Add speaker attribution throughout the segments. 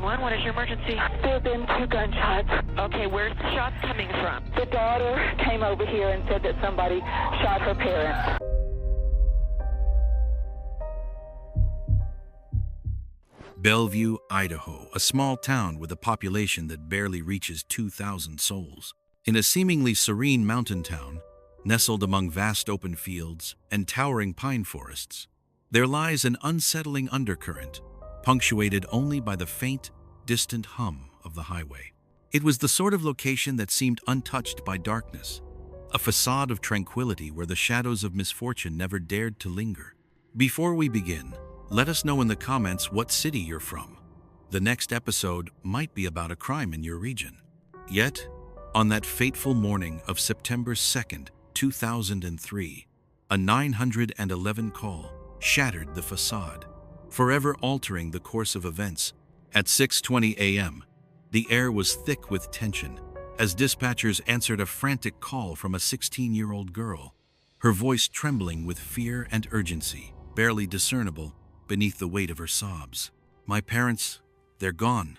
Speaker 1: 911, what is your emergency?
Speaker 2: There have been 2 gunshots.
Speaker 1: Okay, where's the shots coming from?
Speaker 2: The daughter came over here and said that somebody shot her parents.
Speaker 3: Bellevue, Idaho, a small town with a population that barely reaches 2,000 souls. In a seemingly serene mountain town, nestled among vast open fields and towering pine forests, there lies an unsettling undercurrent, punctuated only by the faint, distant hum of the highway. It was the sort of location that seemed untouched by darkness, a facade of tranquility where the shadows of misfortune never dared to linger. Before we begin, let us know in the comments what city you're from. The next episode might be about a crime in your region. Yet, on that fateful morning of September 2nd, 2003, a 911 call shattered the facade, forever altering the course of events. At 6:20 a.m., the air was thick with tension as dispatchers answered a frantic call from a 16-year-old girl, her voice trembling with fear and urgency, barely discernible beneath the weight of her sobs. "My parents, they're gone."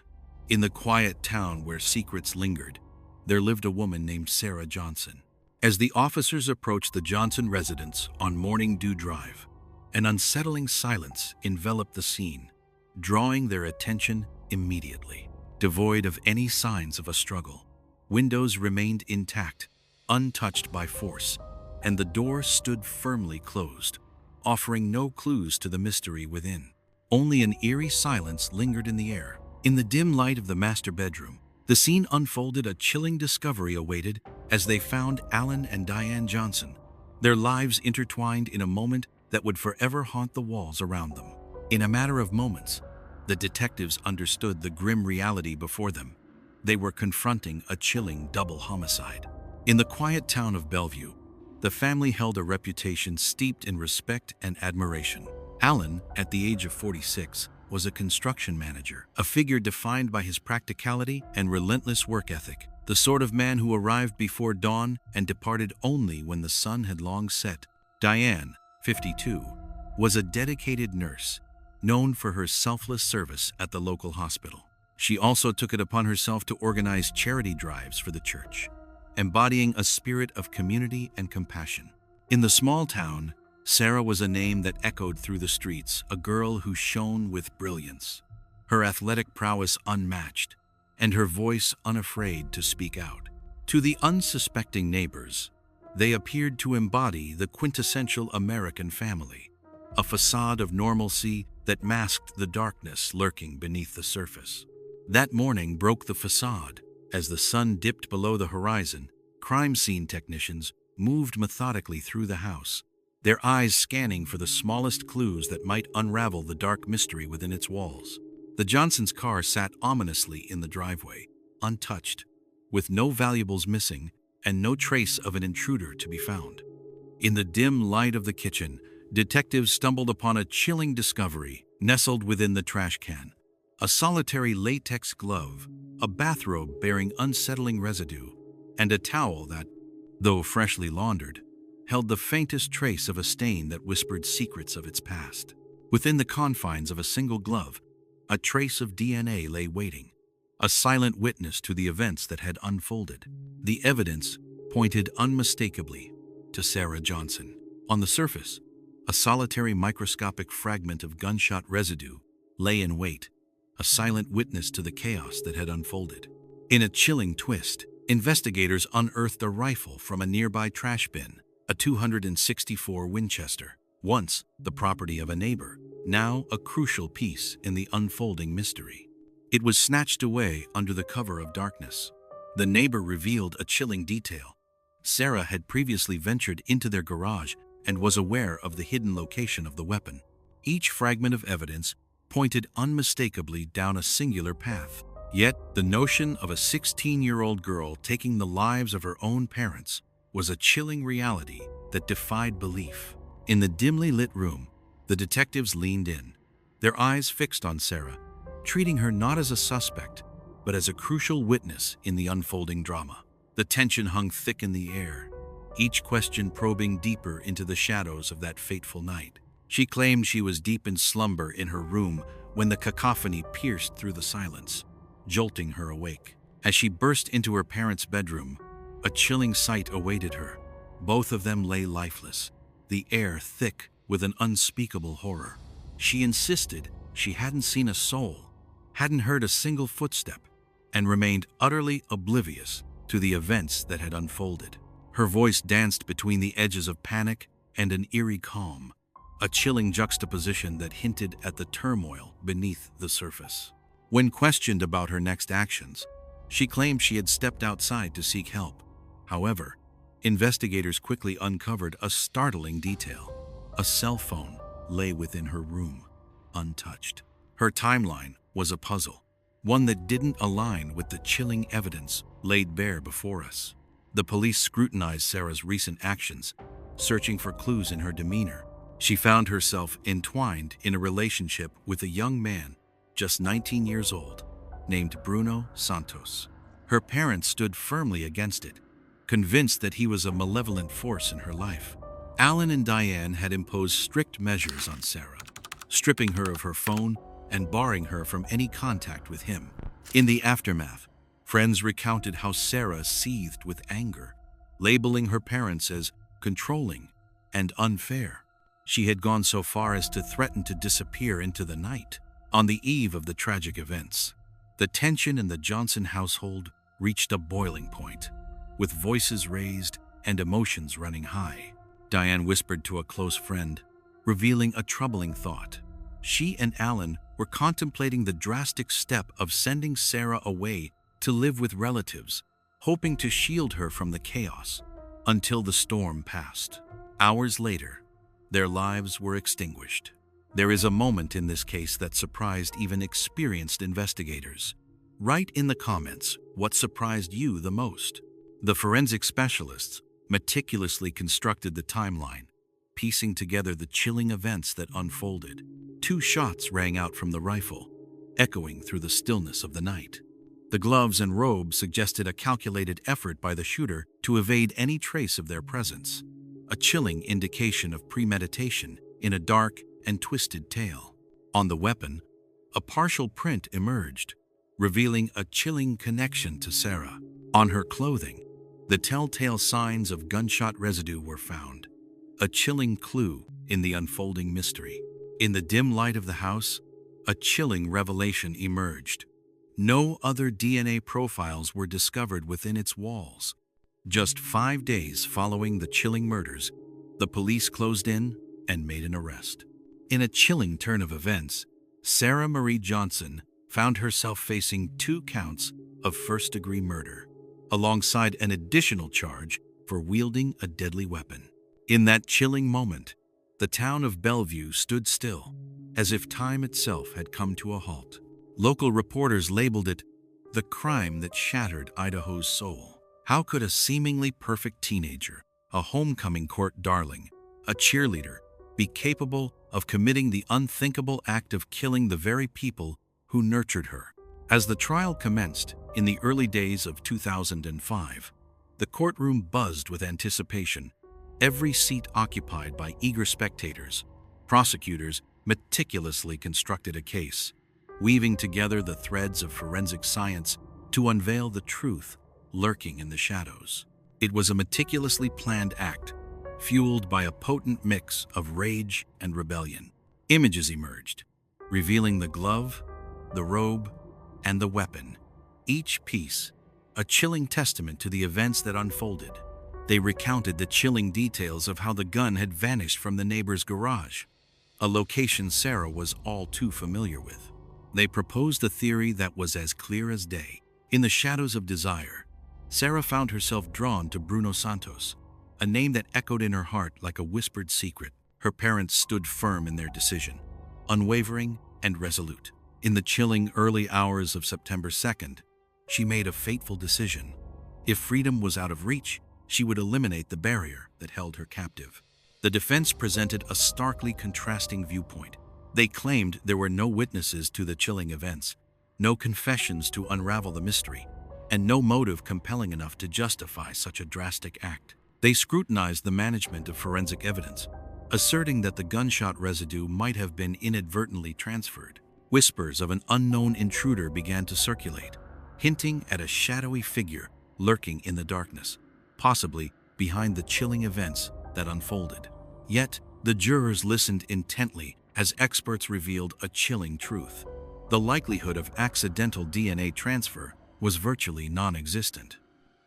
Speaker 3: In the quiet town where secrets lingered, there lived a woman named Sarah Johnson. As the officers approached the Johnson residence on Morning Dew Drive, an unsettling silence enveloped the scene, drawing their attention immediately. Devoid of any signs of a struggle, windows remained intact, untouched by force, and the door stood firmly closed, offering no clues to the mystery within. Only an eerie silence lingered in the air. In the dim light of the master bedroom, the scene unfolded. A chilling discovery awaited as they found Alan and Diane Johnson, their lives intertwined in a moment that would forever haunt the walls around them. In a matter of moments, the detectives understood the grim reality before them. They were confronting a chilling double homicide. In the quiet town of Bellevue, the family held a reputation steeped in respect and admiration. Alan, at the age of 46, was a construction manager, a figure defined by his practicality and relentless work ethic, the sort of man who arrived before dawn and departed only when the sun had long set. Diane, 52, was a dedicated nurse, known for her selfless service at the local hospital. She also took it upon herself to organize charity drives for the church, embodying a spirit of community and compassion. In the small town, Sarah was a name that echoed through the streets, a girl who shone with brilliance, her athletic prowess unmatched, and her voice unafraid to speak out. To the unsuspecting neighbors, they appeared to embody the quintessential American family, a facade of normalcy that masked the darkness lurking beneath the surface. That morning broke the facade. As the sun dipped below the horizon, crime scene technicians moved methodically through the house, their eyes scanning for the smallest clues that might unravel the dark mystery within its walls. The Johnsons' car sat ominously in the driveway, untouched, with no valuables missing and no trace of an intruder to be found. In the dim light of the kitchen, detectives stumbled upon a chilling discovery nestled within the trash can: a solitary latex glove, a bathrobe bearing unsettling residue, and a towel that, though freshly laundered, held the faintest trace of a stain that whispered secrets of its past. Within the confines of a single glove, a trace of DNA lay waiting, a silent witness to the events that had unfolded. The evidence pointed unmistakably to Sarah Johnson. On the surface, a solitary microscopic fragment of gunshot residue lay in wait, a silent witness to the chaos that had unfolded. In a chilling twist, investigators unearthed a rifle from a nearby trash bin, a .264 Winchester, once the property of a neighbor, now a crucial piece in the unfolding mystery. It was snatched away under the cover of darkness. The neighbor revealed a chilling detail. Sarah had previously ventured into their garage and was aware of the hidden location of the weapon. Each fragment of evidence pointed unmistakably down a singular path. Yet, the notion of a 16-year-old girl taking the lives of her own parents was a chilling reality that defied belief. In the dimly lit room, the detectives leaned in, their eyes fixed on Sarah, treating her not as a suspect, but as a crucial witness in the unfolding drama. The tension hung thick in the air, each question probing deeper into the shadows of that fateful night. She claimed she was deep in slumber in her room when the cacophony pierced through the silence, jolting her awake. As she burst into her parents' bedroom, a chilling sight awaited her. Both of them lay lifeless, the air thick with an unspeakable horror. She insisted she hadn't seen a soul, hadn't heard a single footstep, and remained utterly oblivious to the events that had unfolded. Her voice danced between the edges of panic and an eerie calm, a chilling juxtaposition that hinted at the turmoil beneath the surface. When questioned about her next actions, she claimed she had stepped outside to seek help. However, investigators quickly uncovered a startling detail. A cell phone lay within her room, untouched. Her timeline was a puzzle, one that didn't align with the chilling evidence laid bare before us. The police scrutinized Sarah's recent actions, searching for clues in her demeanor. She found herself entwined in a relationship with a young man, just 19 years old, named Bruno Santos. Her parents stood firmly against it, convinced that he was a malevolent force in her life. Alan and Diane had imposed strict measures on Sarah, stripping her of her phone and barring her from any contact with him. In the aftermath, friends recounted how Sarah seethed with anger, labeling her parents as controlling and unfair. She had gone so far as to threaten to disappear into the night. On the eve of the tragic events, the tension in the Johnson household reached a boiling point, with voices raised and emotions running high. Diane whispered to a close friend, revealing a troubling thought. She and Alan were contemplating the drastic step of sending Sarah away to live with relatives, hoping to shield her from the chaos until the storm passed. Hours later, their lives were extinguished. There is a moment in this case that surprised even experienced investigators. Write in the comments what surprised you the most. The forensic specialists meticulously constructed the timeline, piecing together the chilling events that unfolded. 2 shots rang out from the rifle, echoing through the stillness of the night. The gloves and robe suggested a calculated effort by the shooter to evade any trace of their presence, a chilling indication of premeditation in a dark and twisted tale. On the weapon, a partial print emerged, revealing a chilling connection to Sarah. On her clothing, the telltale signs of gunshot residue were found, a chilling clue in the unfolding mystery. In the dim light of the house, a chilling revelation emerged. No other DNA profiles were discovered within its walls. Just 5 days following the chilling murders, the police closed in and made an arrest. In a chilling turn of events, Sarah Marie Johnson found herself facing 2 counts of first-degree murder, alongside an additional charge for wielding a deadly weapon. In that chilling moment, the town of Bellevue stood still, as if time itself had come to a halt. Local reporters labeled it the crime that shattered Idaho's soul. How could a seemingly perfect teenager, a homecoming court darling, a cheerleader, be capable of committing the unthinkable act of killing the very people who nurtured her? As the trial commenced in the early days of 2005, the courtroom buzzed with anticipation, every seat occupied by eager spectators. Prosecutors meticulously constructed a case, weaving together the threads of forensic science to unveil the truth lurking in the shadows. It was a meticulously planned act, fueled by a potent mix of rage and rebellion. Images emerged, revealing the glove, the robe, and the weapon, each piece a chilling testament to the events that unfolded. They recounted the chilling details of how the gun had vanished from the neighbor's garage, a location Sarah was all too familiar with. They proposed a theory that was as clear as day. In the shadows of desire, Sarah found herself drawn to Bruno Santos, a name that echoed in her heart like a whispered secret. Her parents stood firm in their decision, unwavering and resolute. In the chilling early hours of September 2nd, she made a fateful decision. If freedom was out of reach, she would eliminate the barrier that held her captive. The defense presented a starkly contrasting viewpoint. They claimed there were no witnesses to the chilling events, no confessions to unravel the mystery, and no motive compelling enough to justify such a drastic act. They scrutinized the management of forensic evidence, asserting that the gunshot residue might have been inadvertently transferred. whispers of an unknown intruder began to circulate, hinting at a shadowy figure lurking in the darkness, possibly behind the chilling events that unfolded. Yet, the jurors listened intently as experts revealed a chilling truth. The likelihood of accidental DNA transfer was virtually non-existent.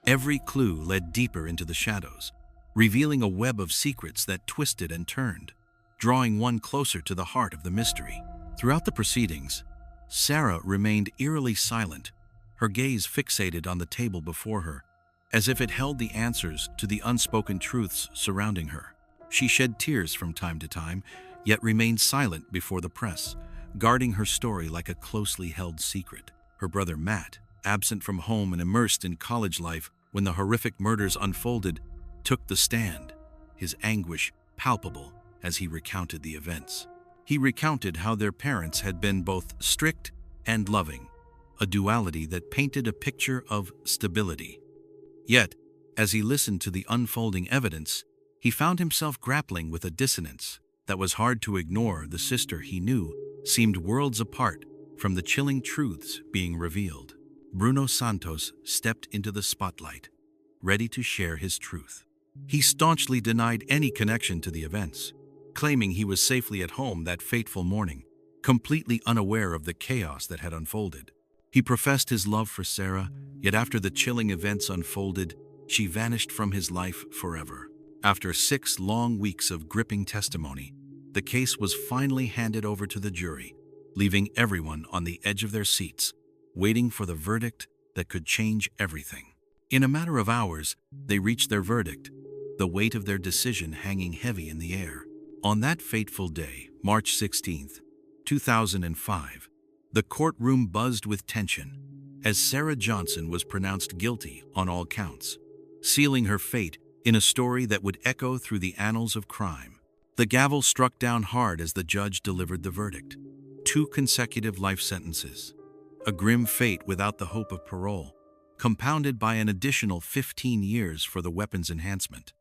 Speaker 3: Every clue led deeper into the shadows, revealing a web of secrets that twisted and turned, drawing one closer to the heart of the mystery. Throughout the proceedings, Sarah remained eerily silent, her gaze fixated on the table before her, as if it held the answers to the unspoken truths surrounding her. She shed tears from time to time, yet remained silent before the press, guarding her story like a closely held secret. Her brother Matt, absent from home and immersed in college life when the horrific murders unfolded, took the stand, his anguish palpable as he recounted the events. He recounted how their parents had been both strict and loving, a duality that painted a picture of stability. Yet, as he listened to the unfolding evidence, he found himself grappling with a dissonance that was hard to ignore. The sister he knew seemed worlds apart from the chilling truths being revealed. Bruno Santos stepped into the spotlight, ready to share his truth. He staunchly denied any connection to the events, claiming he was safely at home that fateful morning, completely unaware of the chaos that had unfolded. He professed his love for Sarah, yet after the chilling events unfolded, she vanished from his life forever. After 6 long weeks of gripping testimony, the case was finally handed over to the jury, leaving everyone on the edge of their seats, waiting for the verdict that could change everything. In a matter of hours, they reached their verdict, the weight of their decision hanging heavy in the air. On that fateful day, March 16, 2005, the courtroom buzzed with tension as Sarah Johnson was pronounced guilty on all counts, sealing her fate in a story that would echo through the annals of crime. The gavel struck down hard as the judge delivered the verdict. 2 consecutive life sentences, a grim fate without the hope of parole, compounded by an additional 15 years for the weapons enhancement.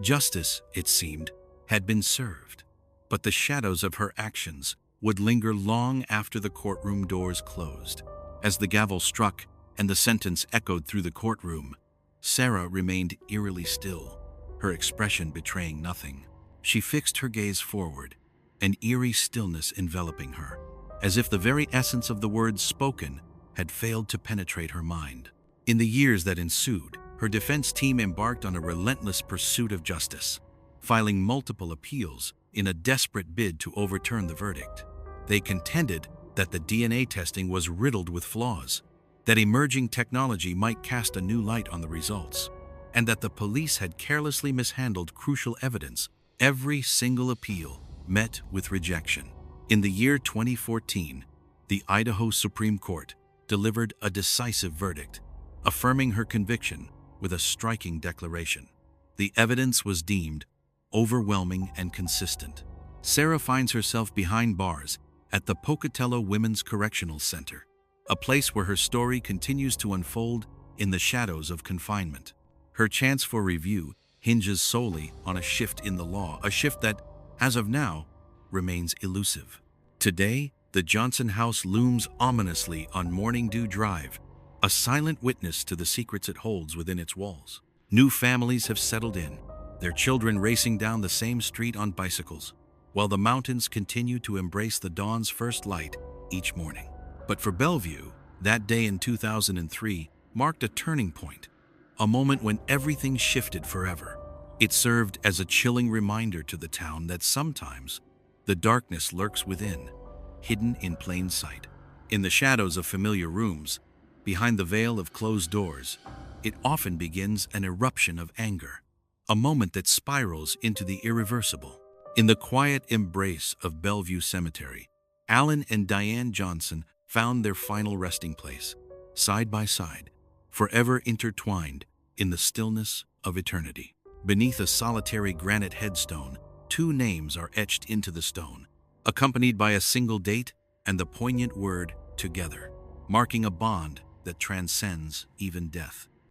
Speaker 3: Justice, it seemed, had been served, but the shadows of her actions would linger long after the courtroom doors closed. As the gavel struck and the sentence echoed through the courtroom, Sarah remained eerily still, her expression betraying nothing. She fixed her gaze forward, an eerie stillness enveloping her, as if the very essence of the words spoken had failed to penetrate her mind. In the years that ensued, her defense team embarked on a relentless pursuit of justice, filing multiple appeals in a desperate bid to overturn the verdict. They contended that the DNA testing was riddled with flaws, that emerging technology might cast a new light on the results, and that the police had carelessly mishandled crucial evidence. Every single appeal met with rejection. In the year 2014, the Idaho Supreme Court delivered a decisive verdict, affirming her conviction with a striking declaration. The evidence was deemed overwhelming and consistent. Sarah finds herself behind bars at the Pocatello Women's Correctional Center, a place where her story continues to unfold in the shadows of confinement. Her chance for review hinges solely on a shift in the law, a shift that, as of now, remains elusive. Today, the Johnson house looms ominously on Morning Dew Drive, a silent witness to the secrets it holds within its walls. New families have settled in, their children racing down the same street on bicycles, while the mountains continue to embrace the dawn's first light each morning. But for Bellevue, that day in 2003 marked a turning point, a moment when everything shifted forever. It served as a chilling reminder to the town that sometimes the darkness lurks within, hidden in plain sight. In the shadows of familiar rooms, behind the veil of closed doors, it often begins an eruption of anger, a moment that spirals into the irreversible. In the quiet embrace of Bellevue Cemetery, Alan and Diane Johnson found their final resting place, side by side, forever intertwined in the stillness of eternity. Beneath a solitary granite headstone, 2 names are etched into the stone, accompanied by a single date and the poignant word "together," marking a bond that transcends even death.